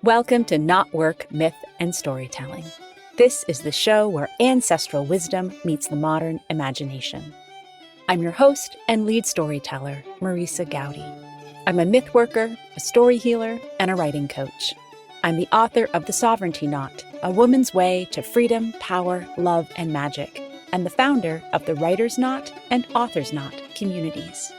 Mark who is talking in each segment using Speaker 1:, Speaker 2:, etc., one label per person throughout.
Speaker 1: Welcome to KnotWork Myth and Storytelling. This is the show where ancestral wisdom meets the modern imagination. I'm your host and lead storyteller, Marisa Gowdy. I'm a myth worker, a story healer, and a writing coach. I'm the author of The Sovereignty Knot, A Woman's Way to Freedom, Power, Love, and Magic, and the founder of the Writer's Knot and Author's Knot communities.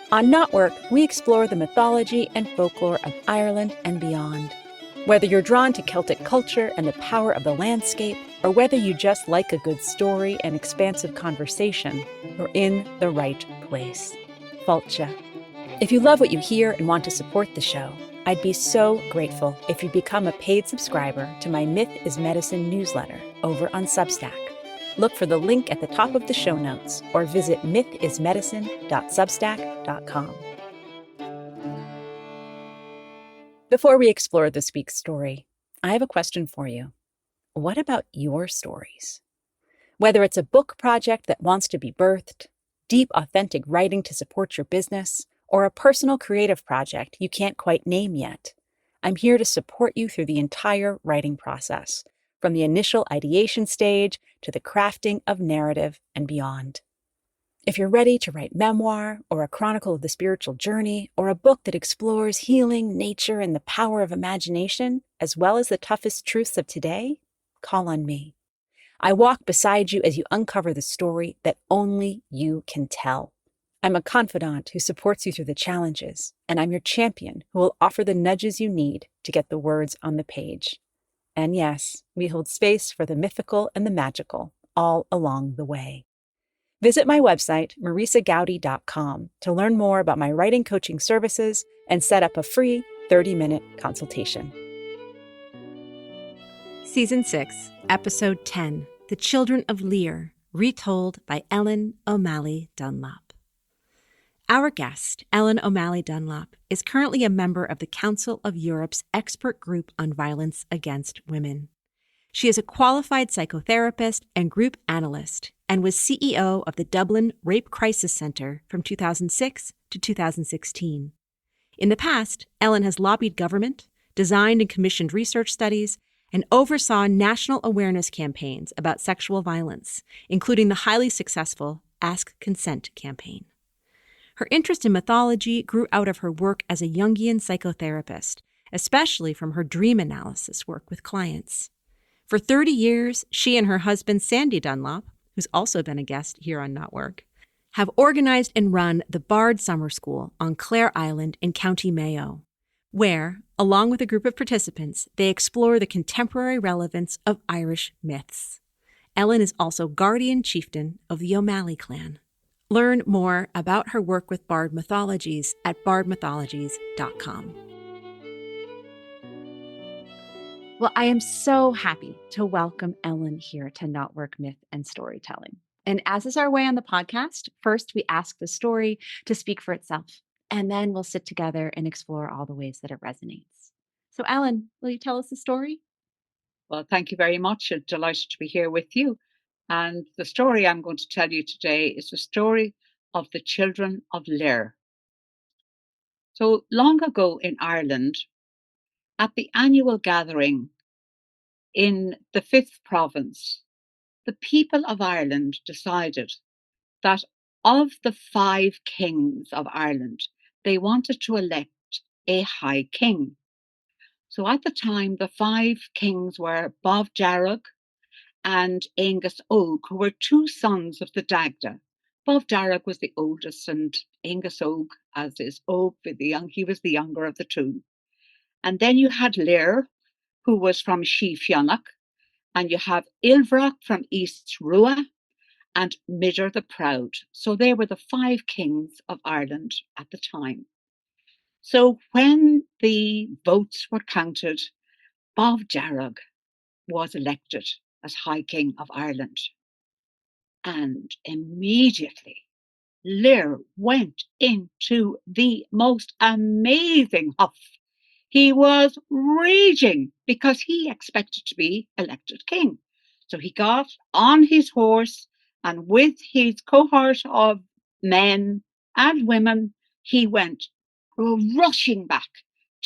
Speaker 1: On KnotWork, we explore the mythology and folklore of Ireland and beyond. Whether you're drawn to Celtic culture and the power of the landscape, or whether you just like a good story and expansive conversation, you're in the right place. Falcha. If you love what you hear and want to support the show, I'd be so grateful if you become a paid subscriber to my Myth is Medicine newsletter over on Substack. Look for the link at the top of the show notes or visit mythismedicine.substack.com. Before we explore this week's story, I have a question for you. What about your stories? Whether it's a book project that wants to be birthed, deep, authentic writing to support your business, or a personal creative project you can't quite name yet, I'm here to support you through the entire writing process, from the initial ideation stage to the crafting of narrative and beyond. If you're ready to write memoir, or a chronicle of the spiritual journey, or a book that explores healing, nature, and the power of imagination, as well as the toughest truths of today, call on me. I walk beside you as you uncover the story that only you can tell. I'm a confidant who supports you through the challenges, and I'm your champion who will offer the nudges you need to get the words on the page. And yes, we hold space for the mythical and the magical all along the way. Visit my website, marisagowdy.com, to learn more about my writing coaching services and set up a free 30-minute consultation.
Speaker 2: Season 6, Episode 10, The Children of Lear, retold by Ellen O'Malley Dunlop. Our guest, Ellen O'Malley Dunlop, is currently a member of the Council of Europe's expert group on violence against women. She is a qualified psychotherapist and group analyst and was CEO of the Dublin Rape Crisis Centre from 2006 to 2016. In the past, Ellen has lobbied government, designed and commissioned research studies, and oversaw national awareness campaigns about sexual violence, including the highly successful Ask Consent campaign. Her interest in mythology grew out of her work as a Jungian psychotherapist, especially from her dream analysis work with clients. For 30 years, she and her husband, Sandy Dunlop, who's also been a guest here on KnotWork, have organized and run the Bard Summer School on Clare Island in County Mayo, where, along with a group of participants, they explore the contemporary relevance of Irish myths. Ellen is also guardian chieftain of the O'Malley clan. Learn more about her work with Bard mythologies at bardmythologies.com. Well, I am so happy to welcome Ellen here to KnotWork Myth and Storytelling. And as is our way on the podcast, first we ask the story to speak for itself, and then we'll sit together and explore all the ways that it resonates. So Ellen, will you tell us the story?
Speaker 3: Well, thank you very much. I'm delighted to be here with you. And the story I'm going to tell you today is the story of the children of Lear. So long ago in Ireland, at the annual gathering in the 5th province, the people of Ireland decided that of the 5 kings of Ireland, they wanted to elect a high king. So at the time, the 5 kings were Bob Jarrag and Angus Og, who were 2 sons of the Dagda. Bob Jarrag was the oldest, and Angus Og, as is Og, he was the younger of the 2. And then you had Lear, who was from Sheafionach, and you have Ilvrach from East Rua, and Midder the Proud. So they were the 5 kings of Ireland at the time. So when the votes were counted, Bob Jarrag was elected as High King of Ireland. And immediately, Lear went into the most amazing huff. He was raging because he expected to be elected king. So he got on his horse, and with his cohort of men and women, he went rushing back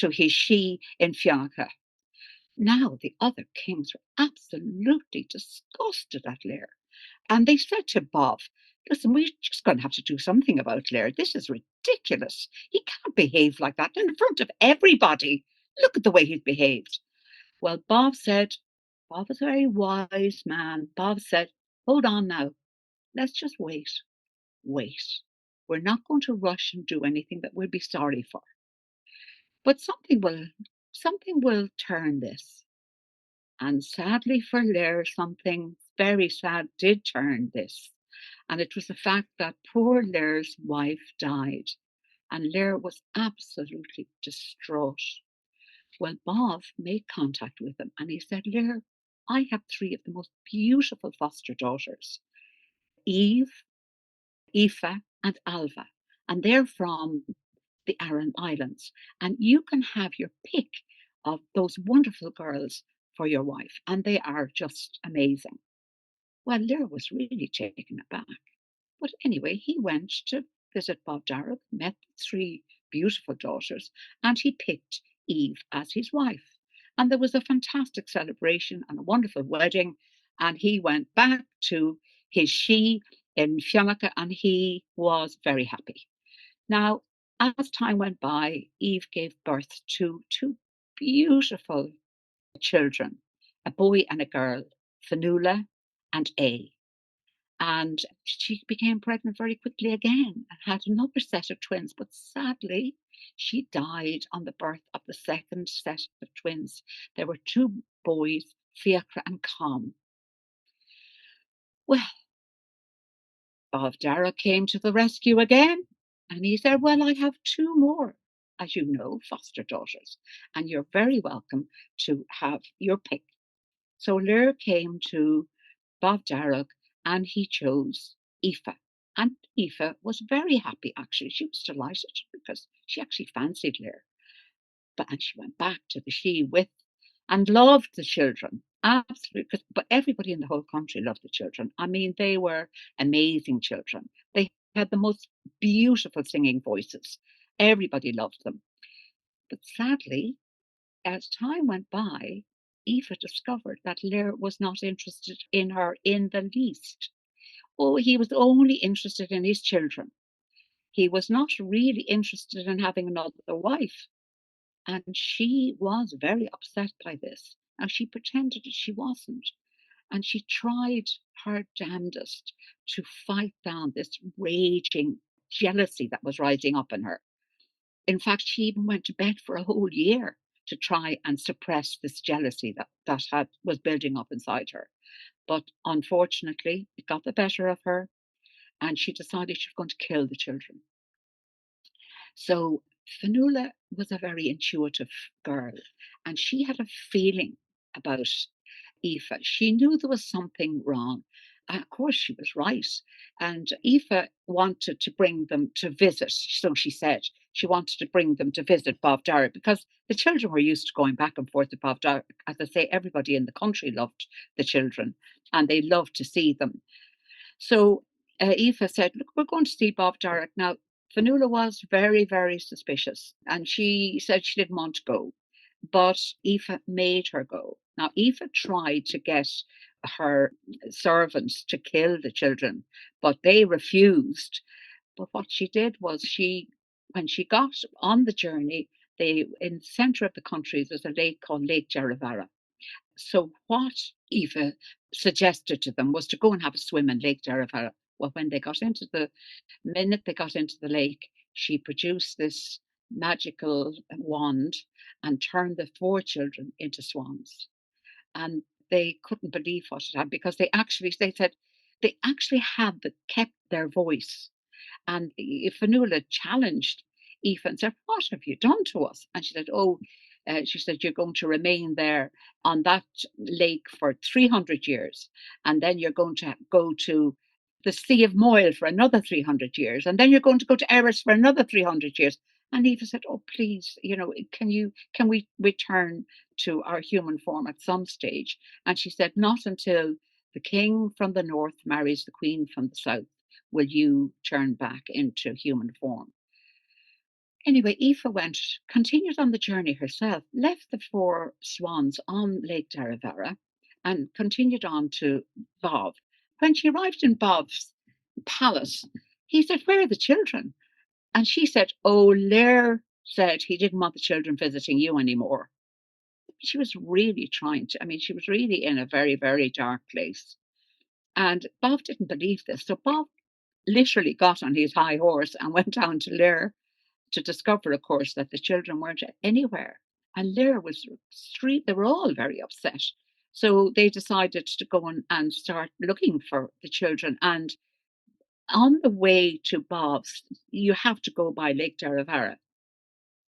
Speaker 3: to his she in Fionnacha. Now the other kings were absolutely disgusted at Lear. And they said to Bob, listen, we're just going to have to do something about Lear. This is ridiculous. He can't behave like that in front of everybody. Look at the way he's behaved. Well, Bob was a very wise man. Bob said, hold on now. Let's just wait. Wait. We're not going to rush and do anything that we'll be sorry for. But something will turn this. And sadly for Lear, something very sad did turn this. And it was the fact that poor Lear's wife died. And Lear was absolutely distraught. Well, Bob made contact with him and he said, Lear, I have 3 of the most beautiful foster daughters, Eve, Aoife, and Alva. And they're from the Aran Islands. And you can have your pick of those wonderful girls for your wife. And they are just amazing. Well, Lear was really taken aback. But anyway, he went to visit Bob Darragh, met 3 beautiful daughters, and he picked Eve as his wife. And there was a fantastic celebration and a wonderful wedding. And he went back to his she in Fionnacha and he was very happy. Now, as time went by, Eve gave birth to 2 beautiful children, a boy and a girl, Fionnuala and A. And she became pregnant very quickly again and had another set of twins. But sadly, she died on the birth of the second set of twins. There were 2 boys, Fiachra and Com. Well, Bob Darragh came to the rescue again. And he said, well, I have 2 more, as you know, foster daughters. And you're very welcome to have your pick. So Lear came to Bob Darragh and he chose Aoife. And Aoife was very happy, actually. She was delighted because she actually fancied Lear. And she went back to the she with and loved the children. Absolutely. But everybody in the whole country loved the children. I mean, they were amazing children. They had the most beautiful singing voices. Everybody loved them. But sadly, as time went by, Aoife discovered that Lear was not interested in her in the least. Oh, he was only interested in his children. He was not really interested in having another wife. And she was very upset by this. Now, she pretended that she wasn't. And she tried her damnedest to fight down this raging jealousy that was rising up in her. In fact, she even went to bed for a whole year to try and suppress this jealousy that was building up inside her. But unfortunately, it got the better of her, and she decided she was going to kill the children. So Fionnuala was a very intuitive girl, and she had a feeling about Aoife. She knew there was something wrong. Of course, she was right. And Aoife wanted to bring them to visit. So she said she wanted to bring them to visit Bob Darragh because the children were used to going back and forth to Bob Darragh. As I say, everybody in the country loved the children and they loved to see them. So Aoife said, look, we're going to see Bob Darragh. Now, Fionnuala was very, very suspicious and she said she didn't want to go. But Aoife made her go. Now, Aoife tried to get her servants to kill the children, but they refused. But what she did was when she got on the journey, in the centre of the country, there's a lake called Lake Jarravara. So what Aoife suggested to them was to go and have a swim in Lake Jarravara. Well, the minute they got into the lake, she produced this magical wand and turned the 4 children into swans. And they couldn't believe what had happened because they said they actually had kept their voice. And Fionnuala challenged Aoife and said, what have you done to us? And she said, she said, you're going to remain there on that lake for 300 years. And then you're going to go to the Sea of Moyle for another 300 years. And then you're going to go to Eris for another 300 years. And Aoife said, oh, please, can we return to our human form at some stage? And she said, not until the king from the north marries the queen from the south will you turn back into human form. Anyway, Aoife continued on the journey herself, left the 4 swans on Lake Daravara and continued on to Bob. When she arrived in Bob's palace, he said, "Where are the children?" And she said, "Oh, Lair said he didn't want the children visiting you anymore." She was really she was really in a very, very dark place. And Bob didn't believe this. So Bob literally got on his high horse and went down to Lair to discover, of course, that the children weren't anywhere. And Lair was they were all very upset. So they decided to go and start looking for the children. And on the way to Bob's, you have to go by Lake Daravara.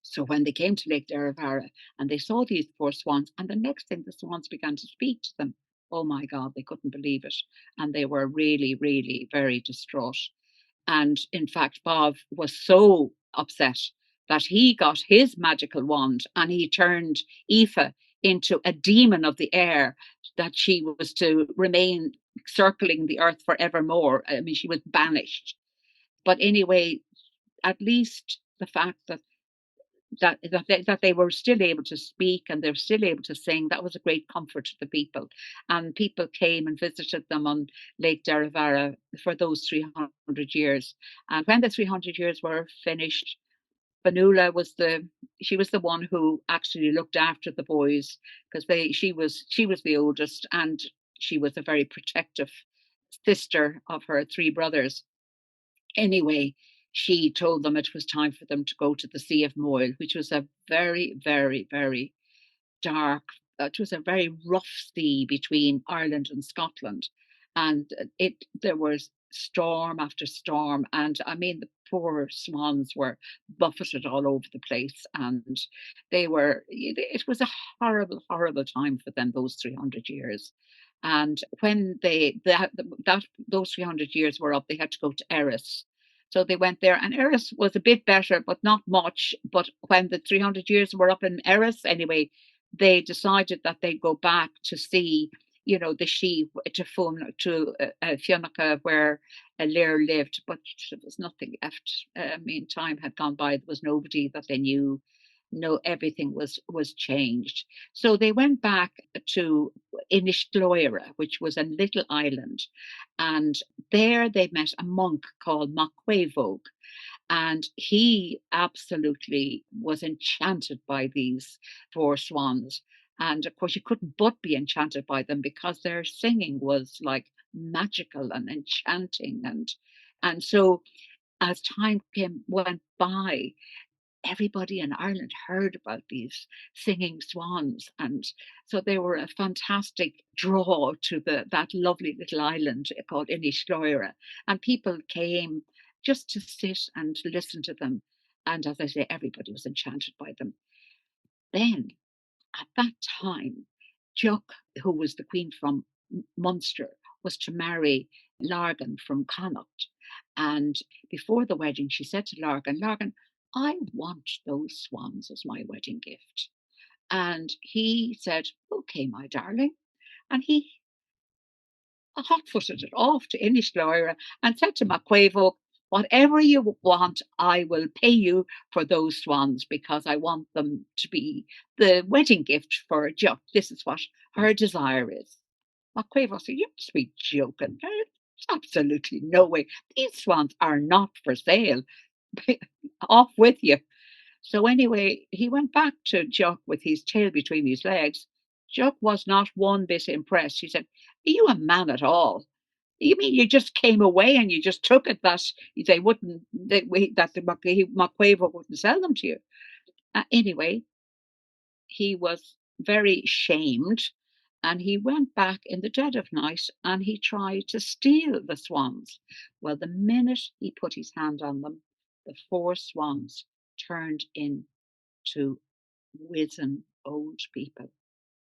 Speaker 3: So when they came to Lake Daravara and they saw these 4 swans, and the next thing the swans began to speak to them, oh my God, they couldn't believe it. And they were really, really very distraught. And in fact, Bob was so upset that he got his magical wand and he turned Aoife into a demon of the air, that she was to remain circling the earth forevermore. I mean, she was banished. But anyway, at least the fact that they were still able to speak and they were still able to sing, that was a great comfort to the people. And people came and visited them on Lake Daravara for those 300 years. And when the 300 years were finished, Fanula was the one who actually looked after the boys, because she was the oldest, and she was a very protective sister of her 3 brothers. Anyway, she told them it was time for them to go to the Sea of Moyle, which was a very, very, very dark, it was a very rough sea between Ireland and Scotland. And there was storm after storm. And I mean, the poor swans were buffeted all over the place. And it was a horrible, horrible time for them, those 300 years. And when those 300 years were up, they had to go to Eris. So they went there, and Eris was a bit better, but not much. But when the 300 years were up in Eris, anyway, they decided that they'd go back to see, the sheep to Fionnacha, where Lear lived, but there was nothing left. I mean, time had gone by. There was nobody that they knew. No, everything was changed. So they went back to Inishglóire, which was a little island, and there they met a monk called Macquaivog, and he absolutely was enchanted by these 4 swans. And of course, you couldn't but be enchanted by them because their singing was like magical and enchanting. And so as time went by, everybody in Ireland heard about these singing swans, and so they were a fantastic draw to that lovely little island called Inishglóire, and people came just to sit and listen to them. And as I say, everybody was enchanted by them. Then, at that time, Jock, who was the queen from Munster, was to marry Largan from Connacht. And before the wedding, she said to Largan, "Largan, I want those swans as my wedding gift." And he said, "Okay, my darling." And he hot-footed it off to Inishglóire and said to Macquaivog, "Whatever you want, I will pay you for those swans, because I want them to be the wedding gift for Jock. This is what her desire is." Macquaivog said, "You must be joking. There's absolutely no way. These swans are not for sale. Off with you." So anyway, he went back to Jock with his tail between his legs. Jock was not one bit impressed. He said, "Are you a man at all? You mean you just came away and you just took it that they wouldn't, that the Macquaver wouldn't sell them to you?" Anyway, he was very shamed, and he went back in the dead of night and he tried to steal the swans. Well, the minute he put his hand on them, the 4 swans turned into wizen old people,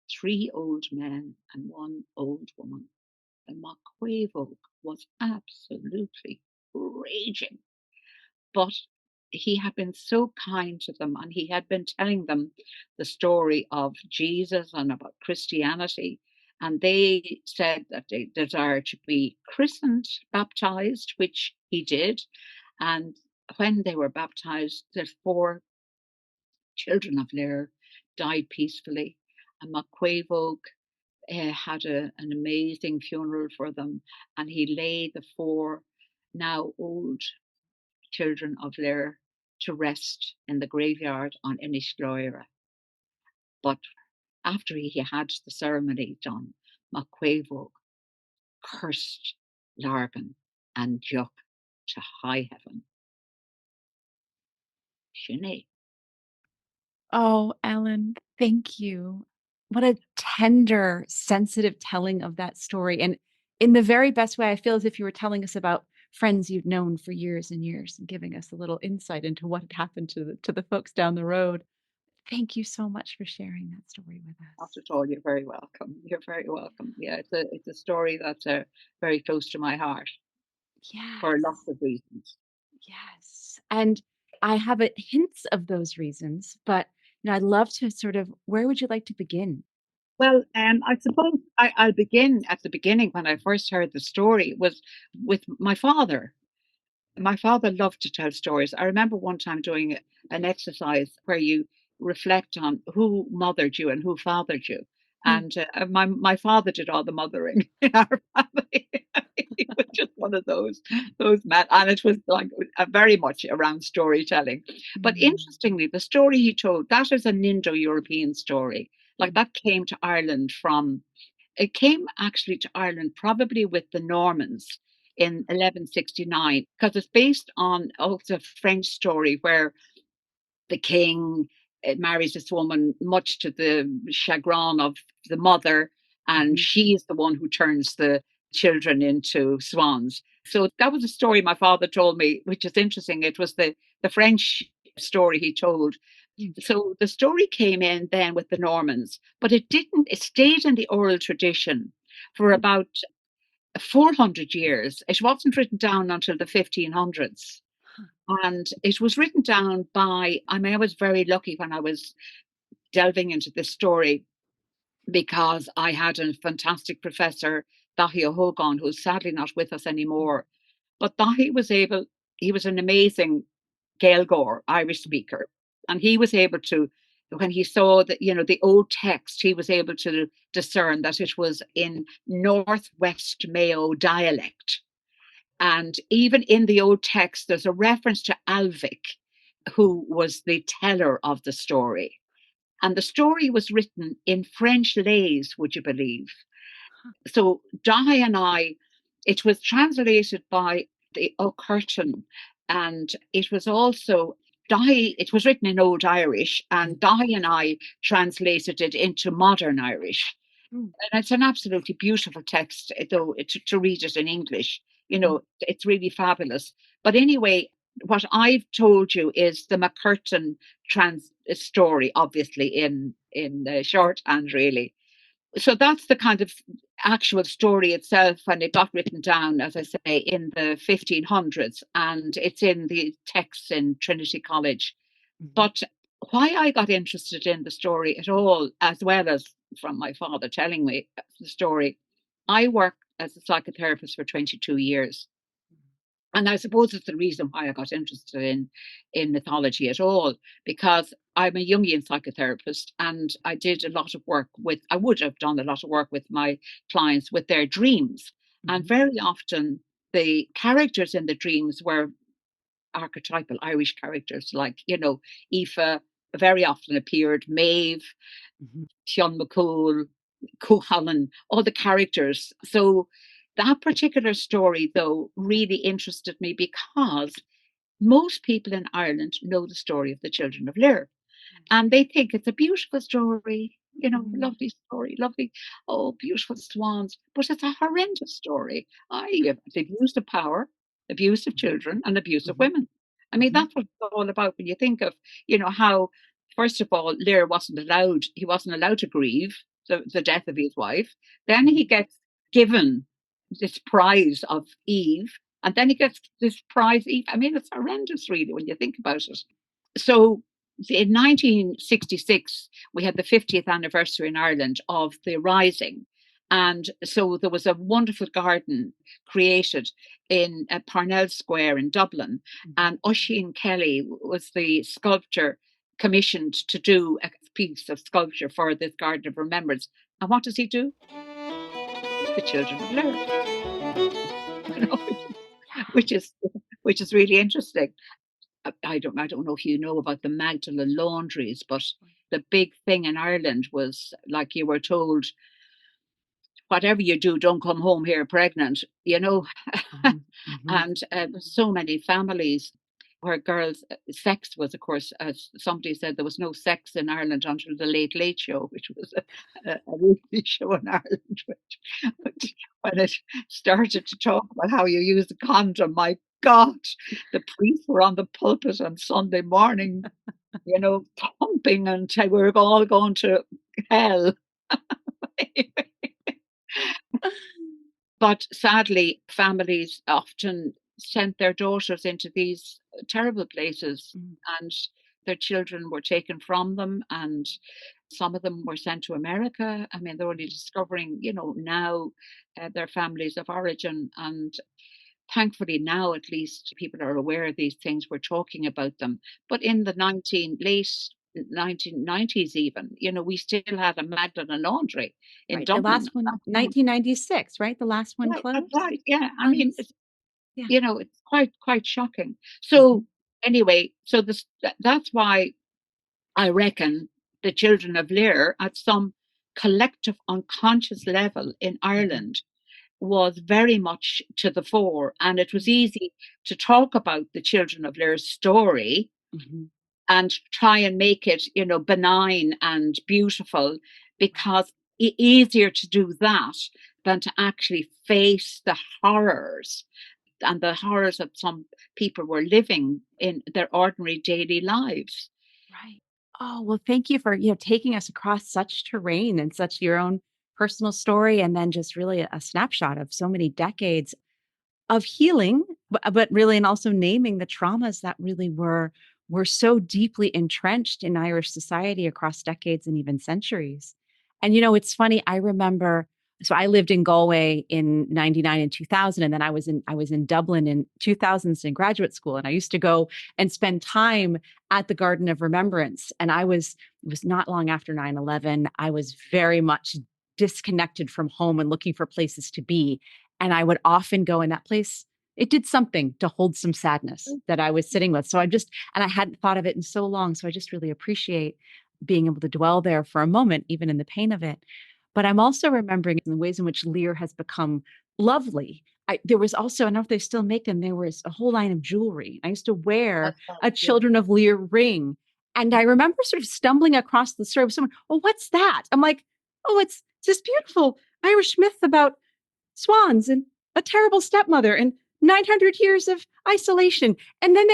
Speaker 3: 3 old men and 1 old woman. And Macquavel was absolutely raging. But he had been so kind to them, and he had been telling them the story of Jesus and about Christianity. And they said that they desired to be christened, baptized, which he did. And when they were baptized, the four children of Lear died peacefully, and MacQuavo had an amazing funeral for them, and he laid the four now old children of Lear to rest in the graveyard on Inishglóire. But after he had the ceremony done, MacQuavo cursed Largan and Jock to high heaven. Sinead.
Speaker 1: Oh, Ellen, thank you. What a tender, sensitive telling of that story. And in the very best way, I feel as if you were telling us about friends you'd known for years and years and giving us a little insight into what had happened to the folks down the road. Thank you so much for sharing that story with
Speaker 3: Not
Speaker 1: us.
Speaker 3: at all. You're very welcome. You're very welcome. Yeah, it's a story that's very close to my heart
Speaker 1: Yes,
Speaker 3: for lots of reasons.
Speaker 1: yes. And I have hints of those reasons, but I'd love to sort of, where would you like to begin?
Speaker 3: Well, I suppose I'll begin at the beginning when I first heard the story was with my father. My father loved to tell stories. I remember one time doing an exercise where you reflect on who mothered you and who fathered you.
Speaker 1: Hmm.
Speaker 3: And my father did all the mothering in our family. He was just one of those men, and it was like very much around storytelling. But
Speaker 1: Mm.
Speaker 3: interestingly, the story he told, that is an Indo-European story. Like
Speaker 1: Mm.
Speaker 3: that came to Ireland from it came actually to Ireland probably with the Normans in 1169 because it's based on also a French story where the king marries this woman much to the chagrin of the mother, and
Speaker 1: Mhm.
Speaker 3: she is the one who turns the children into swans. So that was a story my father told me, which is interesting. It was the French story he told.
Speaker 1: Mm.
Speaker 3: So the story came in then with the Normans, but it didn't, it stayed in the oral tradition for about 400 years. It wasn't written down until the 1500s.
Speaker 1: Huh.
Speaker 3: And it was written down by, I mean, I was very lucky when I was delving into this story because I had a fantastic professor, Dahi O'Hogan, who's sadly not with us
Speaker 1: Mm.
Speaker 3: anymore. But Dahi was able, he was an amazing Gaeilgeoir Irish speaker. And he was able to, when he saw that, the old text, he was able to discern that it was in Northwest Mayo dialect. And even in the old text, there's a reference to Alvic, who was the teller of the story. And the story was written in French lays, would you believe? So Di and I, it was translated by the O'Curtain, and it was also Di, it was written in Old Irish, and Di and I translated it into modern Irish.
Speaker 1: Mm.
Speaker 3: And it's an absolutely beautiful text, though, to read it in English.
Speaker 1: Mm.
Speaker 3: It's really fabulous. But anyway, what I've told you is the McCurtain trans story, obviously in shorthand, really. So that's the kind of actual story itself when it got written down, as I say, in the 1500s, and it's in the texts in Trinity College.
Speaker 1: Mhm.
Speaker 3: But why I got interested in the story at all, as well as from my father telling me the story, I worked as a psychotherapist for 22 years. And I suppose it's the reason why I got interested in mythology at all, because I'm a Jungian psychotherapist and I did a lot of work with, I would have done a lot of work with my clients with their dreams. And
Speaker 1: Mhm.
Speaker 3: very often the characters in the dreams were archetypal Irish characters, like, Aoife very often appeared, Maeve,
Speaker 1: Mhm.
Speaker 3: Tion McCool, Cuchulainn, all the characters. So that particular story, though, really interested me because most people in Ireland know the story of the children of Lir. And they think it's a beautiful story,
Speaker 1: Mhm.
Speaker 3: lovely story, lovely, oh, beautiful swans. But it's a horrendous story. The abuse of power, abuse of
Speaker 1: Mhm.
Speaker 3: children, and abuse of
Speaker 1: Mhm.
Speaker 3: women. I mean,
Speaker 1: Mhm.
Speaker 3: that's what it's all about when you think of, how, first of all, Lear he wasn't allowed to grieve the death of his wife. Then he
Speaker 1: Mhm.
Speaker 3: gets given this prize of Eve, and then he gets this prize Eve. I mean, it's horrendous, really, when you think about it. So in 1966, we had the 50th anniversary in Ireland of the Rising. And so there was a wonderful garden created in Parnell Square in Dublin. And Oisin Kelly was the sculptor commissioned to do a piece of sculpture for this Garden of Remembrance. And what does he do? The Children of Lir, you know, which is which is really interesting. I don't know if you know about the Magdalen laundries, but the big thing in Ireland was like you were told, whatever you do, don't come home here pregnant, you know. And so many families where girls, sex was, of course, as somebody said, there was no sex in Ireland until the Late Late Show, which was a weekly show in Ireland. Which, when it started to talk about how you use a condom, my God, the priests were on the pulpit on Sunday morning, you know, pumping until we were all going to hell. But sadly, families often sent their daughters into these terrible places, and their children were taken from them, and some of them were sent to America. I mean, they're only discovering, you know, now their families of origin. And thankfully, now at least people are aware of these things. We're talking about them. But in the late 1990s, even, you know, we still had a Magdalen Laundry in
Speaker 2: Right. The
Speaker 3: Dublin.
Speaker 2: last one, 1996, right? The last one
Speaker 3: Yeah, that's
Speaker 2: closed.
Speaker 3: right. Yeah, I mean, it's,
Speaker 2: Yeah.
Speaker 3: you know, it's quite shocking. So anyway, so that's why I reckon the children of Lear, at some collective unconscious level in Ireland, was very much to the fore, and it was easy to talk about the children of Lear's story and try and make it, you know, benign and beautiful, because easier to do that than to actually face the horrors and the horrors that some people were living in their ordinary daily lives.
Speaker 2: Right. Oh, well, thank you for, taking us across such terrain and such your own personal story, and then just really a snapshot of so many decades of healing, but really, and also naming the traumas that really were so deeply entrenched in Irish society across decades and even centuries. And it's funny. I remember. So I lived in Galway in '99 and 2000, and then I was in Dublin in 2000s in graduate school, and I used to go and spend time at the Garden of Remembrance. And it was not long after 9/11. I was very much disconnected from home and looking for places to be. And I would often go in that place. It did something to hold some sadness that I was sitting with. So and I hadn't thought of it in so long. So I just really appreciate being able to dwell there for a moment, even in the pain of it. But I'm also remembering the ways in which Lear has become lovely. There was also, I don't know if they still make them, there was a whole line of jewelry. I used to wear
Speaker 3: That's right,
Speaker 2: a
Speaker 3: yeah.
Speaker 2: Children of Lear ring. And I remember sort of stumbling across the story with someone, oh, what's that? I'm like, oh, it's this beautiful Irish myth about swans and a terrible stepmother and 900 years of isolation. And then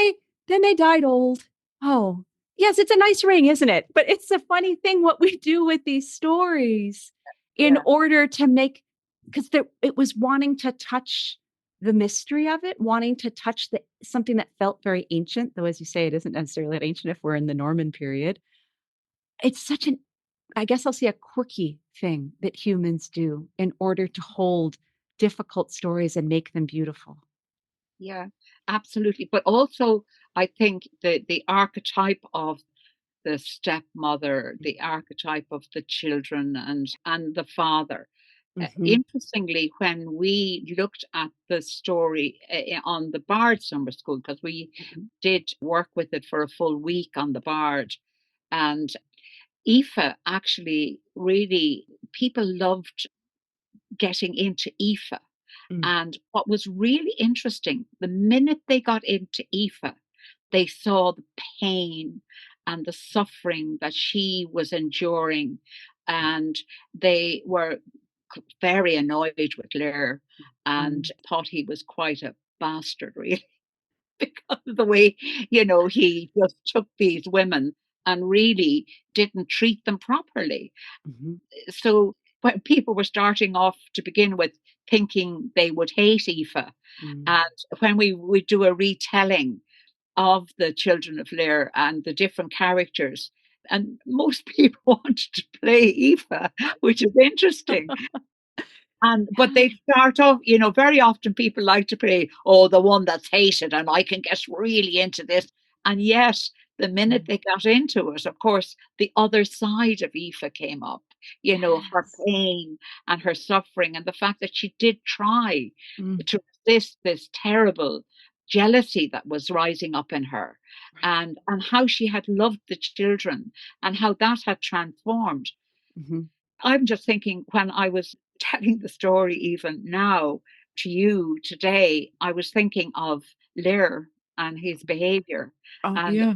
Speaker 2: they died old. Oh, yes, it's a nice ring, isn't it? But it's a funny thing what we do with these stories in
Speaker 3: Yeah.
Speaker 2: order to make, because it was wanting to touch the mystery of it, wanting to touch something that felt very ancient, though, as you say, it isn't necessarily that ancient if we're in the Norman period. It's such an, I guess I'll say, a quirky thing that humans do in order to hold difficult stories and make them beautiful.
Speaker 3: Yeah, absolutely. But also, I think the archetype of the stepmother, the archetype of the children, and the father.
Speaker 2: Mm-hmm.
Speaker 3: Interestingly, when we looked at the story on the Bard Summer School, because we did work with it for a full week on the Bard, and Aoife actually really, people loved getting into Aoife.
Speaker 2: Mm.
Speaker 3: And what was really interesting, the minute they got into Aoife, they saw the pain and the suffering that she was enduring. And they were very annoyed with Lear and thought he was quite a bastard, really, because of the way, he just took these women and really didn't treat them properly.
Speaker 2: Mm-hmm.
Speaker 3: So when people were starting off to begin with thinking they would hate Aoife,
Speaker 2: Mm.
Speaker 3: and when we would do a retelling of the Children of Lear and the different characters, and most people wanted to play Aoife, which is interesting. But they start off, very often people like to play, oh, the one that's hated, and I can get really into this. And yet, the minute they got into it, of course, the other side of Aoife came up, her
Speaker 2: Yes.
Speaker 3: pain and her suffering, and the fact that she did try
Speaker 2: Mm,
Speaker 3: to resist this terrible jealousy that was rising up in her,
Speaker 2: right.
Speaker 3: and how she had loved the children and how that had transformed.
Speaker 2: Mhm.
Speaker 3: I'm just thinking when I was telling the story, even now to you today, I was thinking of Lear and his behavior,
Speaker 2: Oh,
Speaker 3: and
Speaker 2: yeah.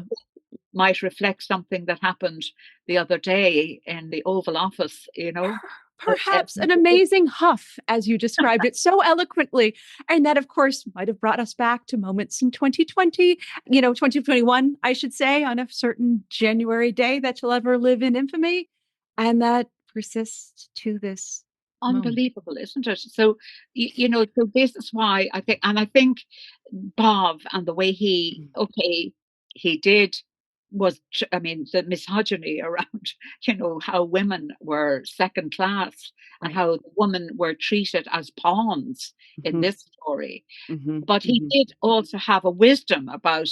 Speaker 3: might reflect something that happened the other day in the Oval Office. Uh,
Speaker 2: Perhaps an amazing huff, as you described it so eloquently. And that, of course, might have brought us back to moments in 2020, 2021, I should say, on a certain January day that you'll ever live in infamy. And that persists to this moment.
Speaker 3: Unbelievable, isn't it? So, so this is why I think Bob and the way
Speaker 2: Mm,
Speaker 3: he did I mean, the misogyny around, how women were second class and
Speaker 2: right.
Speaker 3: how the women were treated as pawns in
Speaker 2: Hmm.
Speaker 3: this story.
Speaker 2: Hmm.
Speaker 3: But he
Speaker 2: Hmm.
Speaker 3: did also have a wisdom about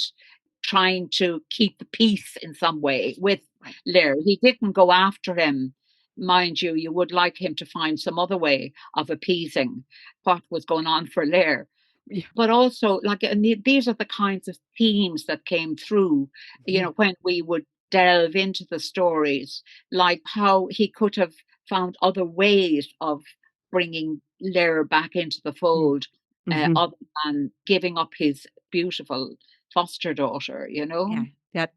Speaker 3: trying to keep the peace in some way with
Speaker 2: Right.
Speaker 3: Lear. He didn't go after him. Mind you, you would like him to find some other way of appeasing what was going on for Lear.
Speaker 2: Yeah.
Speaker 3: But also, like, and these are the kinds of themes that came through,
Speaker 2: Mhm.
Speaker 3: when we would delve into the stories, like how he could have found other ways of bringing Lear back into the
Speaker 2: Mm.
Speaker 3: fold,
Speaker 2: Mhm.
Speaker 3: other than giving up his beautiful foster daughter.
Speaker 2: Yeah.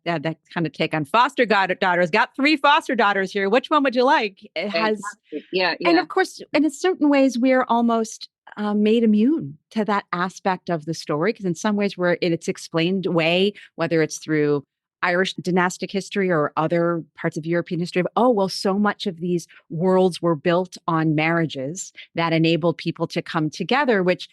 Speaker 2: That kind of take on daughters. Got three foster daughters here. Which one would you like? It has,
Speaker 3: Exactly. Yeah,
Speaker 2: and
Speaker 3: yeah.
Speaker 2: of course, in certain ways, we're almost made immune to that aspect of the story because in some ways, we're in its explained way, whether it's through Irish dynastic history or other parts of European history. Oh, well, so much of these worlds were built on marriages that enabled people to come together, which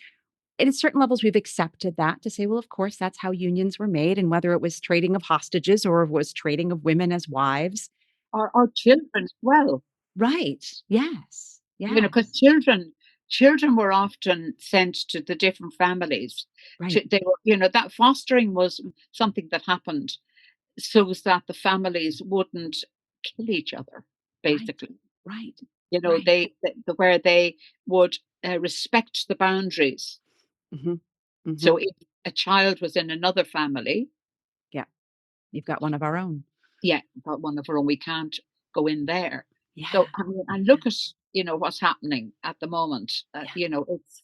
Speaker 2: at certain levels, we've accepted that to say, well, of course, that's how unions were made. And whether it was trading of hostages or it was trading of women as wives.
Speaker 3: Or children as well.
Speaker 2: Right. Yes.
Speaker 3: Because
Speaker 2: Yes.
Speaker 3: children were often sent to the different families.
Speaker 2: Right.
Speaker 3: They were, that fostering was something that happened so that the families wouldn't kill each other,
Speaker 2: Right.
Speaker 3: basically.
Speaker 2: Right. Right.
Speaker 3: Where they would respect the boundaries.
Speaker 2: Hmm. Hmm.
Speaker 3: So if a child was in another family,
Speaker 2: Yeah. You've got one of our own.
Speaker 3: yeah, got one of our own, we can't go in there.
Speaker 2: Yeah.
Speaker 3: So I mean, and
Speaker 2: Yeah.
Speaker 3: look at what's happening at the moment.
Speaker 2: Yeah.
Speaker 3: It's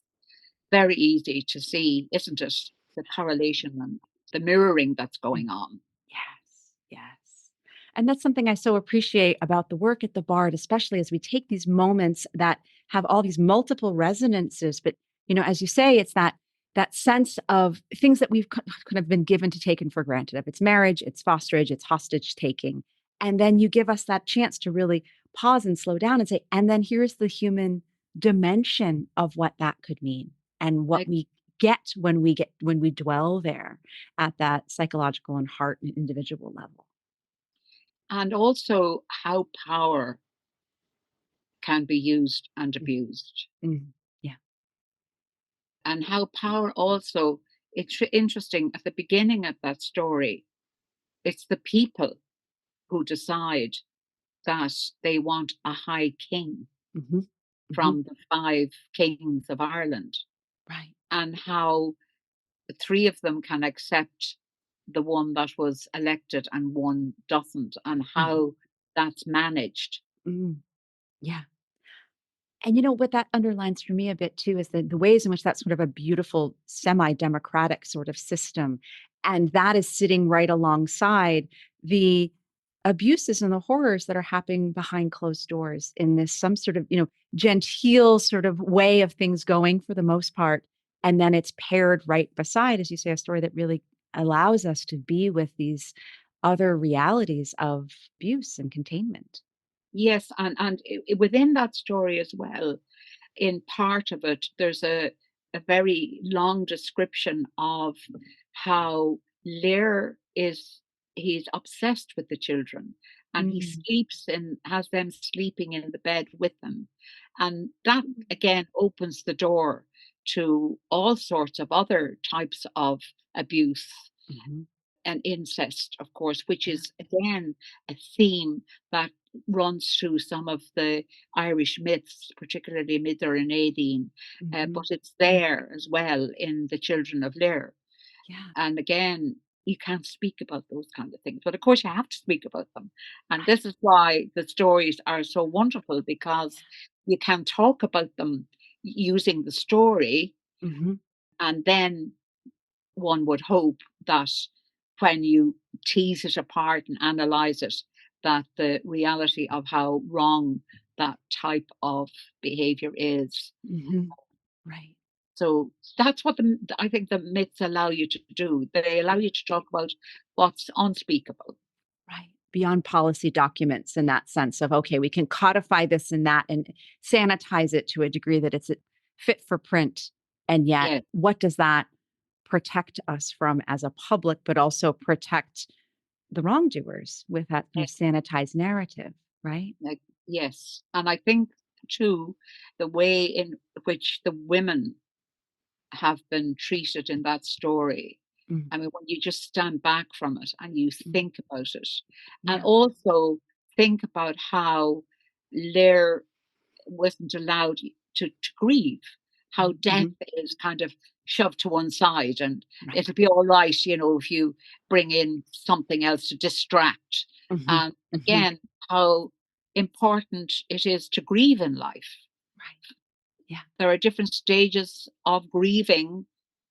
Speaker 3: very easy to see, isn't it, the correlation and the mirroring that's
Speaker 2: Mm.
Speaker 3: going on.
Speaker 2: Yes, yes. And that's something I so appreciate about the work at the Bard, especially as we take these moments that have all these multiple resonances. But, as you say, it's that sense of things that we've kind of been given to taken for granted. If it's marriage, it's fosterage, it's hostage taking. And then you give us that chance to really pause and slow down and say, and then here's the human dimension of what that could mean and what
Speaker 3: Like,
Speaker 2: we get when we dwell there at that psychological and heart and individual level.
Speaker 3: and also how power can be used and
Speaker 2: Mm,
Speaker 3: abused,
Speaker 2: mm, yeah.
Speaker 3: and how power also, it's interesting at the beginning of that story, it's the people who decide that they want a high king
Speaker 2: Hmm. Hmm.
Speaker 3: from the five kings of Ireland,
Speaker 2: Right.
Speaker 3: and how the three of them can accept the one that was elected and one doesn't, and
Speaker 2: Hmm.
Speaker 3: how that's managed.
Speaker 2: Mm, yeah. And what that underlines for me a bit too is the ways in which that's sort of a beautiful semi-democratic sort of system. And that is sitting right alongside the abuses and the horrors that are happening behind closed doors in this some sort of, genteel sort of way of things going for the most part. And then it's paired right beside, as you say, a story that really allows us to be with these other realities of abuse and containment.
Speaker 3: Yes, and within that story as well, in part of it, there's a very long description of how Lear he's obsessed with the children, and he sleeps in, has them sleeping in the bed with him. And that again opens the door to all sorts of other types of abuse and incest, of course, which
Speaker 1: Yeah.
Speaker 3: is again a theme that runs through some of the Irish myths, particularly Mither and Aideen, but it's there as well in the Children of Lear.
Speaker 1: Yeah.
Speaker 3: And again, you can't speak about those kind of things, but of course you have to speak about them. And
Speaker 1: Right.
Speaker 3: this is why the stories are so wonderful, because you can talk about them using the story, and then one would hope that when you tease it apart and analyze it, that the reality of how wrong that type of behavior is.
Speaker 1: Right.
Speaker 3: So that's what I think the myths allow you to do. They allow you to talk about what's unspeakable.
Speaker 1: Right. Beyond policy documents in that sense of, okay, we can codify this and that and sanitize it to a degree that it's fit for print. And yet,
Speaker 3: Yeah,
Speaker 1: what does that protect us from as a public, but also protect the wrongdoers with that kind
Speaker 3: yeah,
Speaker 1: of sanitized narrative, right?
Speaker 3: like, yes. And I think too, the way in which the women have been treated in that story.
Speaker 1: Mm,
Speaker 3: I mean, when you just stand back from it and you
Speaker 1: mm,
Speaker 3: think about it, and
Speaker 1: yeah.
Speaker 3: also think about how Lear wasn't allowed to grieve, how death
Speaker 1: Mhm.
Speaker 3: is kind of shoved to one side, and
Speaker 1: Right.
Speaker 3: it'll be all right, if you bring in something else to distract.
Speaker 1: Mhm.
Speaker 3: And
Speaker 1: Mhm.
Speaker 3: again, how important it is to grieve in life.
Speaker 1: Right. Yeah.
Speaker 3: There are different stages of grieving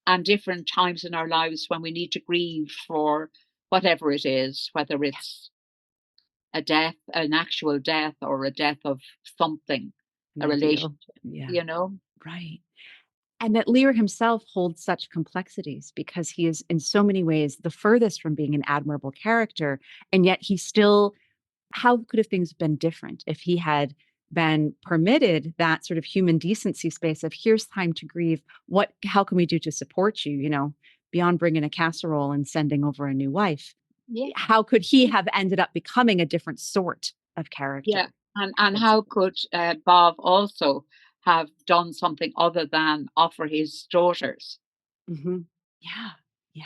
Speaker 3: and different times in our lives when we need to grieve for whatever it is, whether
Speaker 1: Yeah.
Speaker 3: it's a death, an actual death, or a death of something,
Speaker 1: An
Speaker 3: a
Speaker 1: ideal.
Speaker 3: relationship,
Speaker 1: Yeah.
Speaker 3: you know?
Speaker 1: Right. And that Lear himself holds such complexities because he is in so many ways the furthest from being an admirable character. And yet he still, how could have things been different if he had been permitted that sort of human decency space of here's time to grieve. How can we do to support you? Beyond bringing a casserole and sending over a new wife.
Speaker 3: Yeah.
Speaker 1: How could he have ended up becoming a different sort of
Speaker 3: Yeah.
Speaker 1: character
Speaker 3: And
Speaker 1: than
Speaker 3: how
Speaker 1: support?
Speaker 3: could Bob also have done something other than offer his daughters?
Speaker 1: Yeah. Yeah.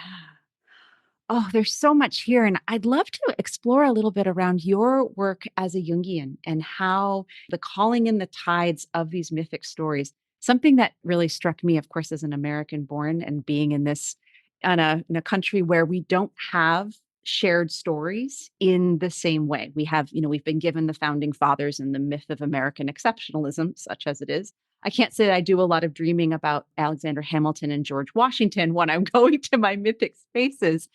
Speaker 1: Oh, there's so much here. And I'd love to explore a little bit around your work as a Jungian and how the calling in the tides of these mythic stories, something that really struck me, of course, as an American born and being in a country where we don't have shared stories in the same way. We've been given the founding fathers and the myth of American exceptionalism, such as it is. I can't say that I do a lot of dreaming about Alexander Hamilton and George Washington when I'm going to my mythic spaces.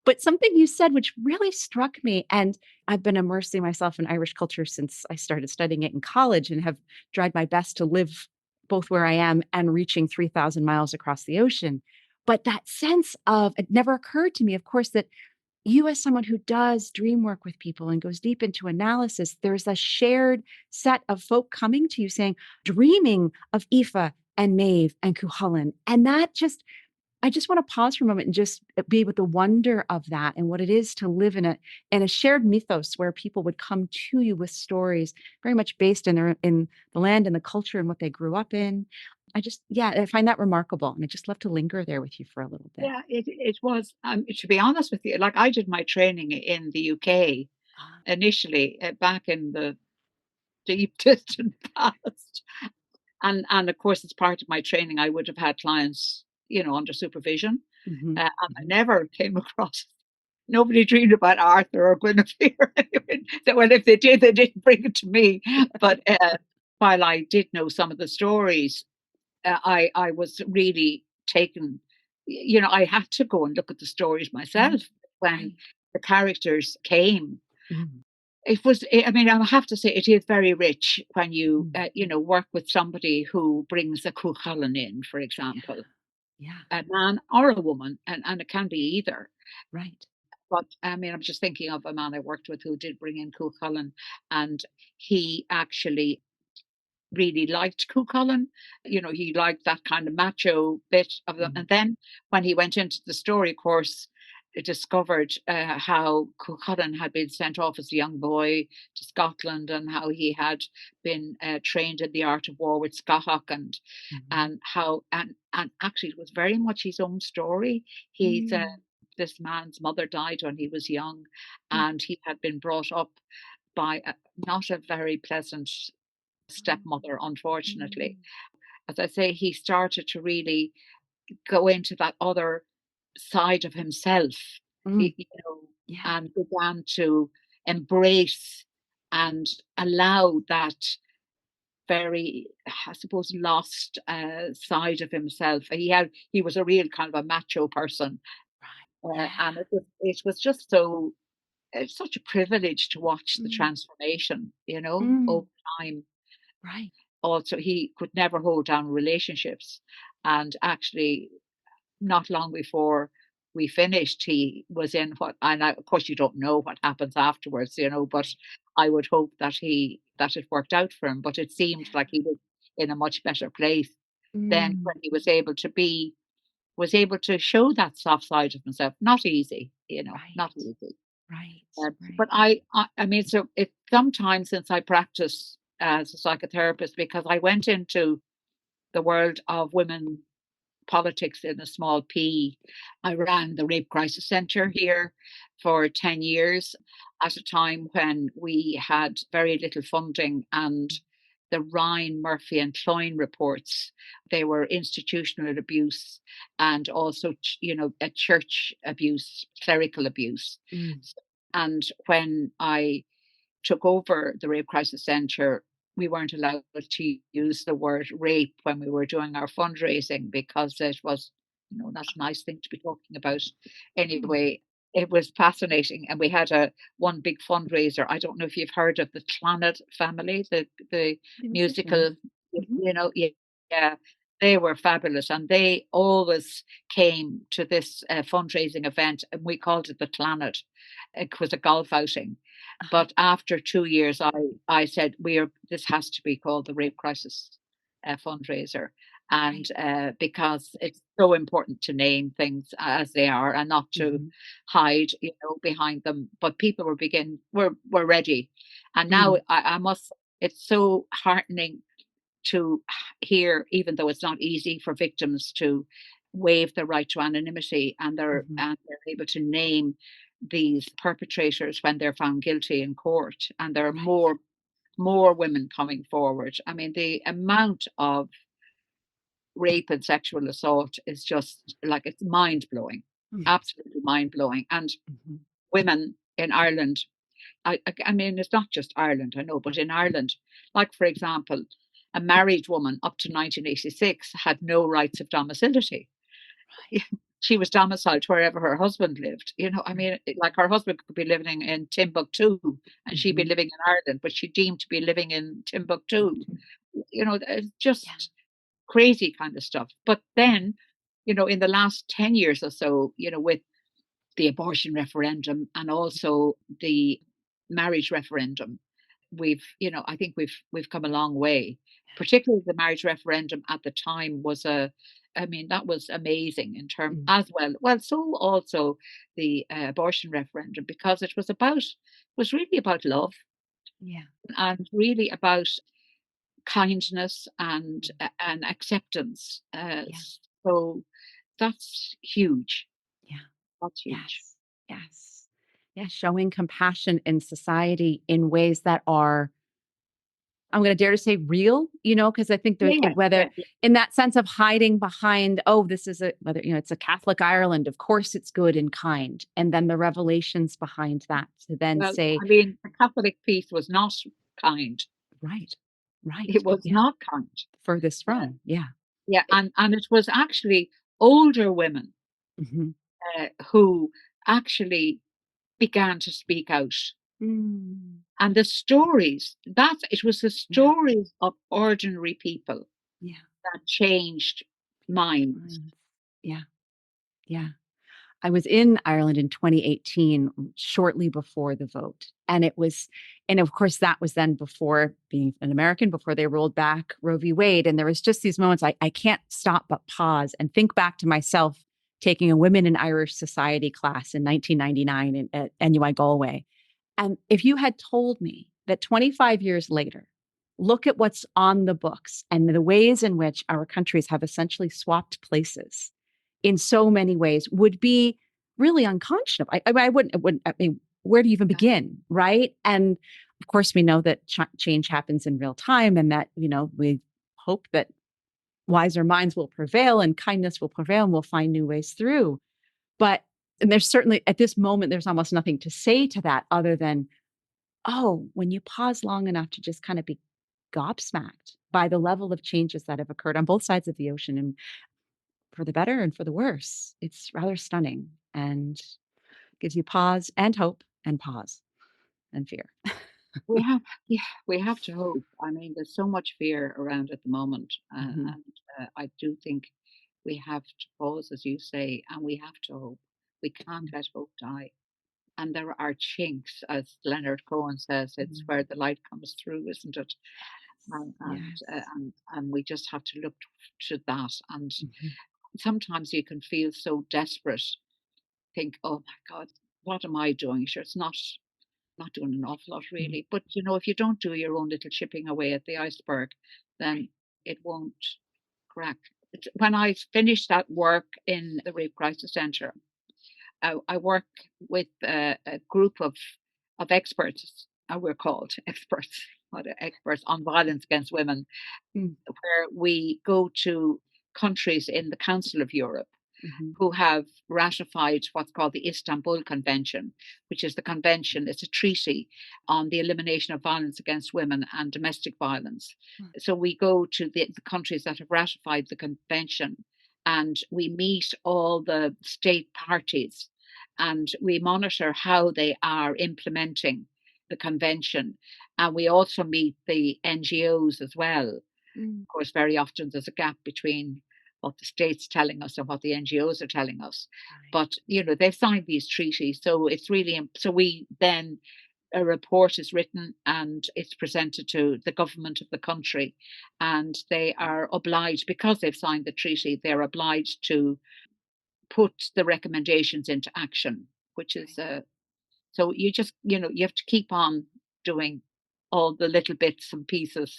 Speaker 1: But something you said, which really struck me, and I've been immersing myself in Irish culture since I started studying it in college and have tried my best to live both where I am and reaching 3,000 miles across the ocean. But that sense of it never occurred to me, of course, that you, as someone who does dream work with people and goes deep into analysis, there's a shared set of folk coming to you saying, dreaming of Aoife and Maeve and Cuchulainn. And I just want to pause for a moment and just be with the wonder of that and what it is to live in a shared mythos where people would come to you with stories very much based in the land and the culture and what they grew up in. I find that remarkable, and I just love to linger there with you for a little bit.
Speaker 3: Yeah, it was. To be honest with you, like I did my training in the UK
Speaker 1: Ah,
Speaker 3: initially, back in the deep distant past, and of course, as part of my training, I would have had clients, under supervision,
Speaker 1: mhm,
Speaker 3: and I
Speaker 1: mhm.
Speaker 3: never came across. Nobody dreamed about Arthur or Guinevere. Anyway. So, well, if they did, they didn't bring it to me. But while I did know some of the stories, I was really taken. I had to go and look at the stories
Speaker 1: Mhm.
Speaker 3: myself when
Speaker 1: Right.
Speaker 3: the characters came.
Speaker 1: Mhm,
Speaker 3: It was, I mean, I have to say, it is very rich when you,
Speaker 1: mhm.
Speaker 3: work with somebody who brings a Cuchulainn in, for
Speaker 1: Yeah.
Speaker 3: example,
Speaker 1: Yeah.
Speaker 3: a man or a woman, and it can be either.
Speaker 1: Right.
Speaker 3: But I mean, I'm just thinking of a man I worked with who did bring in Cuchulainn, and he actually really liked Cuchulainn. He liked that kind of macho bit of them.
Speaker 1: Mm,
Speaker 3: And then when he went into the story course, discovered how Cullen had been sent off as a young boy to Scotland, and how he had been trained in the art of war with Scahach, and how and actually it was very much his own story. He's this man's mother died when he was young, and he had been brought up by not a very pleasant stepmother, unfortunately. As I say, he started to really go into that other side of himself, you know, and began to embrace and allow that very, I suppose, lost side of himself. He was a real kind of a macho person, and it was just so it's such a privilege to watch the transformation, over time.
Speaker 2: Right.
Speaker 3: Also, he could never hold down relationships, and actually, not long before we finished, he was in of course, you don't know what happens afterwards, but I would hope that it worked out for him. But it seemed like he was in a much better place than when he was able to show that soft side of himself. Not easy, not easy.
Speaker 2: Right.
Speaker 3: But I mean, so it's some time since I practiced as a psychotherapist, because I went into the world of women politics in a small P. I ran the Rape Crisis Centre here for 10 years at a time when we had very little funding, and the Ryan, Murphy and Cloyne reports, they were institutional abuse and also, a church abuse, clerical abuse. And when I took over the Rape Crisis Centre, we weren't allowed to use the word rape when we were doing our fundraising, because it was, not a nice thing to be talking about. Anyway, it was fascinating. And we had one big fundraiser. I don't know if you've heard of the Clannad family, the musical, yeah, they were fabulous. And they always came to this fundraising event, and we called it the Clannad. It was a golf outing. But after 2 years, I said, this has to be called the Rape Crisis fundraiser. And because it's so important to name things as they are, and not to hide, behind them. But people were ready. And now I must, it's so heartening to hear, even though it's not easy for victims to waive their right to anonymity, and they're able to name these perpetrators when they're found guilty in court, and there are more women coming forward. I mean, the amount of rape and sexual assault is just like, it's mind blowing, absolutely mind blowing. And women in Ireland, I mean, it's not just Ireland, I know, but in Ireland, like, for example, a married woman up to 1986 had no rights of domicility. She was domiciled wherever her husband lived. I mean, like, her husband could be living in Timbuktu and she'd be living in Ireland, but she deemed to be living in Timbuktu. It's just crazy kind of stuff. But then, in the last 10 years or so, with the abortion referendum and also the marriage referendum, I think we've come a long way. Particularly the marriage referendum at the time that was amazing in terms as well. Well, so also the abortion referendum, because it was really about love, and really about kindness and acceptance. So that's huge. That's huge.
Speaker 1: Yes. Showing compassion in society in ways that are, I'm going to dare to say, real, because I think whether in that sense of hiding behind, this is it's a Catholic Ireland, of course it's good and kind. And then the revelations behind that to then say,
Speaker 3: I mean, the Catholic piece was not kind.
Speaker 1: Right.
Speaker 3: It was not kind.
Speaker 1: Furthest from.
Speaker 3: Yeah. And it was actually older women who actually began to speak out. And the stories, it was the stories of ordinary people that changed minds.
Speaker 1: Yeah. I was in Ireland in 2018, shortly before the vote. And of course, that was then before, being an American, before they rolled back Roe v. Wade. And there was just these moments I can't stop but pause and think back to myself taking a Women in Irish Society class in 1999 at NUI Galway. And if you had told me that 25 years later, look at what's on the books and the ways in which our countries have essentially swapped places in so many ways would be really unconscionable. I wouldn't, I mean, where do you even begin? Right. And of course, we know that change happens in real time and that, we hope that wiser minds will prevail and kindness will prevail and we'll find new ways through. And there's certainly at this moment, there's almost nothing to say to that other than, oh, when you pause long enough to just kind of be gobsmacked by the level of changes that have occurred on both sides of the ocean and for the better and for the worse, it's rather stunning and gives you pause and hope and pause and fear.
Speaker 3: We have, yeah, we have to hope. I mean, there's so much fear around at the moment,
Speaker 1: Mhm.
Speaker 3: and I do think we have to pause, as you say, and we have to hope. We can't let hope die. And there are chinks, as Leonard Cohen says, it's
Speaker 1: Mhm.
Speaker 3: where the light comes through, isn't it? And
Speaker 1: Yes.
Speaker 3: we just have to look to that. And
Speaker 1: Mhm.
Speaker 3: sometimes you can feel so desperate, think, oh my God, what am I doing? Sure, it's not doing an awful lot
Speaker 1: Mhm.
Speaker 3: really. But if you don't do your own little chipping away at the iceberg, then
Speaker 1: Right.
Speaker 3: it won't crack. When I finished that work in the Rape Crisis Centre, I work with a group of experts. We're called experts, what are experts on violence against women,
Speaker 1: Mm.
Speaker 3: where we go to countries in the Council of Europe
Speaker 1: Mhm.
Speaker 3: who have ratified what's called the Istanbul Convention, which is the convention, it's a treaty on the elimination of violence against women and domestic violence.
Speaker 1: Mm.
Speaker 3: So we go to the countries that have ratified the convention and we meet all the state parties and we monitor how they are implementing the convention. And we also meet the NGOs as well.
Speaker 1: Mm.
Speaker 3: Of course, very often there's a gap between what the state's telling us and what the NGOs are telling us.
Speaker 1: Right.
Speaker 3: But they've signed these treaties, so it's really so we then a report is written and it's presented to the government of the country, and they are obliged because they've signed the treaty. They're obliged to put the recommendations into action, which is
Speaker 1: Right.
Speaker 3: so you just you have to keep on doing all the little bits and pieces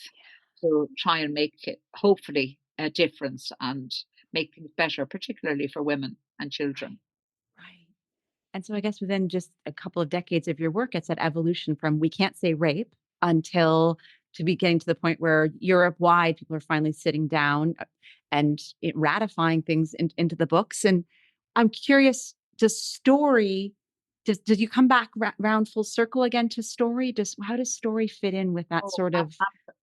Speaker 3: to try and make it hopefully a difference and make things better, particularly for women and children.
Speaker 1: Right. Right. And so I guess within just a couple of decades of your work, it's that evolution from we can't say rape until to be getting to the point where Europe wide people are finally sitting down and ratifying things into the books. And I'm curious, does story, did you come back round full circle again to story? How does story fit in with that
Speaker 3: Oh,
Speaker 1: sort of,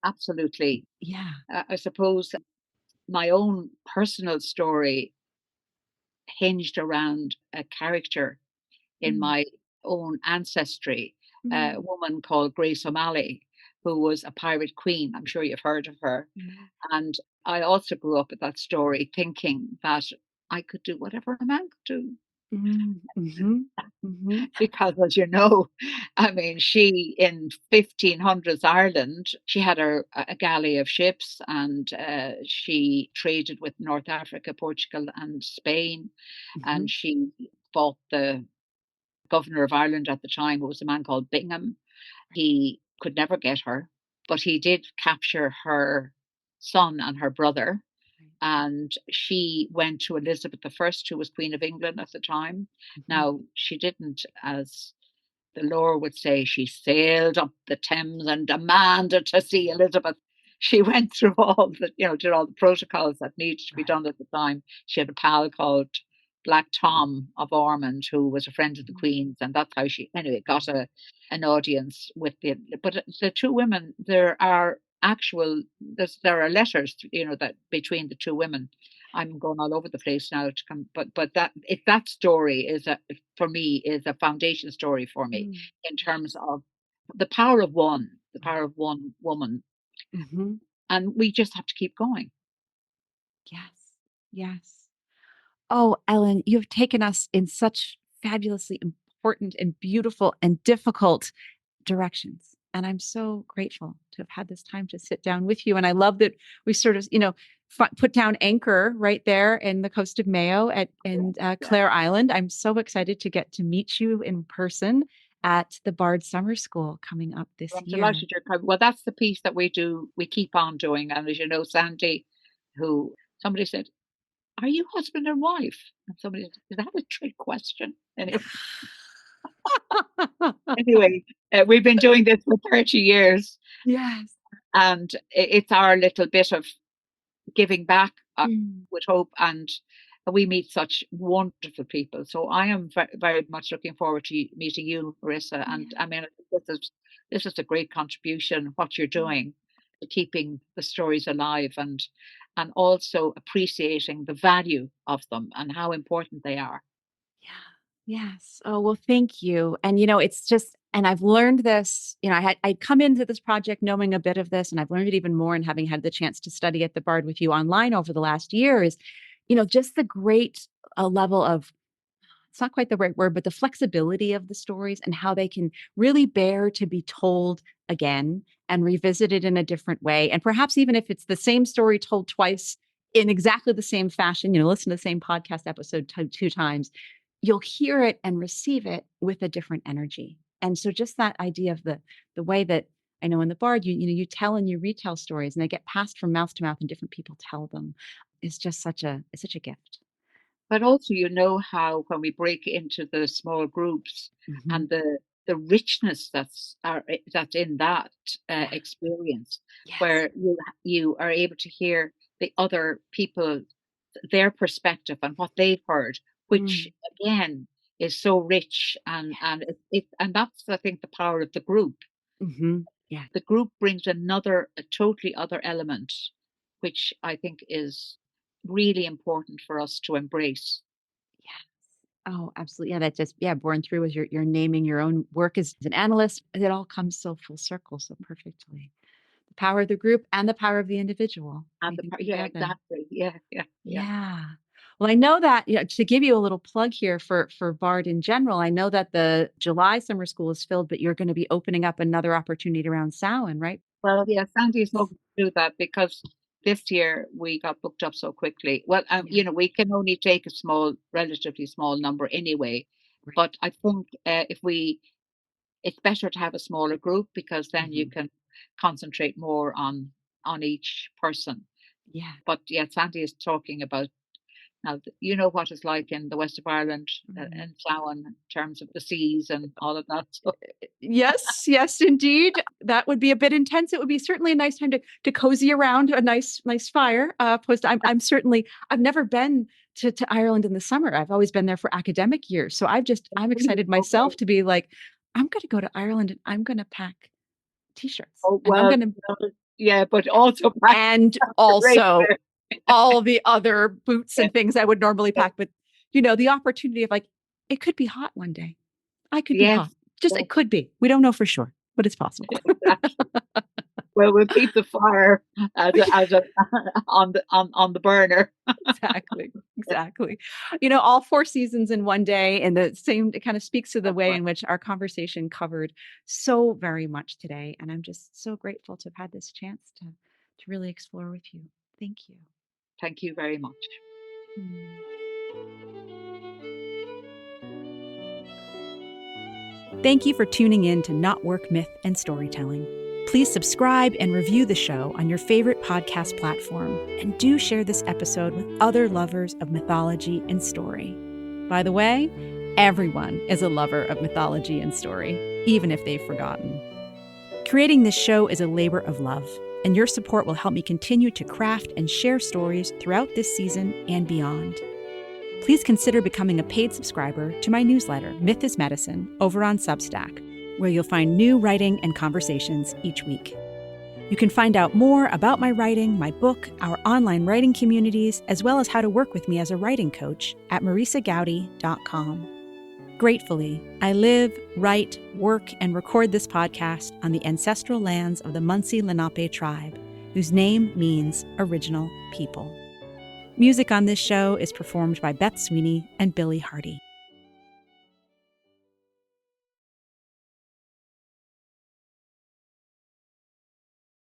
Speaker 3: absolutely.
Speaker 1: yeah.
Speaker 3: I suppose my own personal story hinged around a character in
Speaker 1: Mm,
Speaker 3: my own ancestry, a
Speaker 1: mm,
Speaker 3: woman called Grace O'Malley, who was a pirate queen. I'm sure you've heard of her.
Speaker 1: no.
Speaker 3: And I also grew up with that story thinking that I could do whatever a man could do.
Speaker 1: Mm, mm-hmm, mm-hmm,
Speaker 3: Because, as you know, I mean, she in 1500s Ireland, she had a galley of ships and she traded with North Africa, Portugal, and Spain.
Speaker 1: mm-hmm.
Speaker 3: And she fought the governor of Ireland at the time, who was a man called Bingham. He could never get her, but he did capture her son and her brother. And she went to Elizabeth I, who was Queen of England at the time.
Speaker 1: Mm-hmm.
Speaker 3: Now, she didn't, as the lore would say, she sailed up the Thames and demanded to see Elizabeth. She went through all the, did all the protocols that needed to be
Speaker 1: Right.
Speaker 3: done at the time. She had a pal called Black Tom of Ormond, who was a friend of the
Speaker 1: Mm,
Speaker 3: Queen's, and that's how she anyway got an audience with the. But the two women, there are actual, there are letters, that between the two women. I'm going all over the place now to come, but that story is for me is a foundation story for me
Speaker 1: mm.
Speaker 3: in terms
Speaker 1: Yes.
Speaker 3: of the power
Speaker 1: Right.
Speaker 3: of one woman,
Speaker 1: Mm-hmm.
Speaker 3: and we just have to keep going.
Speaker 1: Yes. Yes. Oh, Ellen, you've taken us in such fabulously important and beautiful and difficult directions. And I'm so grateful to have had this time to sit down with you. And I love that we sort of, put down anchor right there in the coast of Mayo in Clare Island. I'm so excited to get to meet you in person at the Bard Summer School coming up this
Speaker 3: I'm
Speaker 1: year.
Speaker 3: delighted you're coming. Well, that's the piece that we do. We keep on doing. And as you know, Sandy, who somebody said, "Are you husband and wife?" And somebody said, "Is that a trick question?" Anyway, we've been doing this for 30 years.
Speaker 1: Yes.
Speaker 3: And it's our little bit of giving back
Speaker 1: Mm.
Speaker 3: with hope, and we meet such wonderful people. So I am very much looking forward to meeting you, Marissa. And I mean, I think this is a great contribution what you're doing to keeping the stories alive, and also appreciating the value of them and how important they are.
Speaker 1: Yes. Oh, well, thank you. And, it's just, and I've learned this, I'd come into this project knowing a bit of this, and I've learned it even more and having had the chance to study at the Bard with you online over the last year is, just the great level of, it's not quite the right word, but the flexibility of the stories and how they can really bear to be told again and revisited in a different way. And perhaps even if it's the same story told twice in exactly the same fashion, listen to the same podcast episode two times, you'll hear it and receive it with a different energy. And so just that idea of the way that I know in the Bard, you tell and you retell stories and they get passed from mouth to mouth and different people tell them is just such a gift.
Speaker 3: But also, you know how when we break into the small groups
Speaker 1: Mm-hmm.
Speaker 3: and the richness that's in that experience,
Speaker 1: Yes.
Speaker 3: where you are able to hear the other people, their perspective and what they've heard, which again is so rich, and and that's, I think, the power of the group.
Speaker 1: Mm-hmm. Yeah.
Speaker 3: The group brings a totally other element, which I think is really important for us to embrace.
Speaker 1: Oh, absolutely. Yeah, that just, born through as you're naming your own work as an analyst. It all comes so full circle so perfectly. The power of the group and the power of the individual.
Speaker 3: And
Speaker 1: Maybe
Speaker 3: yeah,
Speaker 1: together.
Speaker 3: exactly. Yeah, yeah, yeah.
Speaker 1: Yeah. Well, I know that, to give you a little plug here for Bard in general, I know that the July summer school is filled, but you're going to be opening up another opportunity around Samhain, right?
Speaker 3: Well, yeah, Sandy is hoping to do that because this year we got booked up so quickly. Well,
Speaker 1: Yeah.
Speaker 3: we can only take a relatively small number anyway.
Speaker 1: Right.
Speaker 3: But I think it's better to have a smaller group because then you can concentrate more on each person.
Speaker 1: Yeah.
Speaker 3: But yeah, Sandy is talking about now. You know what it's like in the west of Ireland and Samhain in terms of the seas and all of that. So
Speaker 1: Yes, indeed. That would be a bit intense. It would be certainly a nice time to cozy around a nice fire. I'm certainly, I've never been to Ireland in the summer. I've always been there for academic years. So I'm excited myself to be like, I'm going to go to Ireland and I'm going to pack t-shirts
Speaker 3: oh
Speaker 1: and I'm
Speaker 3: well,
Speaker 1: going to,
Speaker 3: yeah, but also
Speaker 1: and also all the other boots and things I would normally pack. But, the opportunity of like, it could be hot one day. I could be
Speaker 3: yes,
Speaker 1: hot. Just
Speaker 3: yes,
Speaker 1: it could be. We don't know for sure, but it's possible.
Speaker 3: exactly. Well, we'll keep the fire on the burner.
Speaker 1: Exactly. All four seasons in one day, and the same. It kind of speaks to the way in which our conversation covered so very much today, and I'm just so grateful to have had this chance to really explore with you. Thank you.
Speaker 3: Thank you very much.
Speaker 2: Thank you for tuning in to KnotWork Myth and Storytelling. Please subscribe and review the show on your favorite podcast platform, and do share this episode with other lovers of mythology and story. By the way, everyone is a lover of mythology and story, even if they've forgotten. Creating this show is a labor of love, and your support will help me continue to craft and share stories throughout this season and beyond. Please consider becoming a paid subscriber to my newsletter, Myth is Medicine, over on Substack, where you'll find new writing and conversations each week. You can find out more about my writing, my book, our online writing communities, as well as how to work with me as a writing coach at marisagowdy.com. Gratefully, I live, write, work, and record this podcast on the ancestral lands of the Munsee Lenape tribe, whose name means original people. Music on this show is performed by Beth Sweeney and Billy Hardy.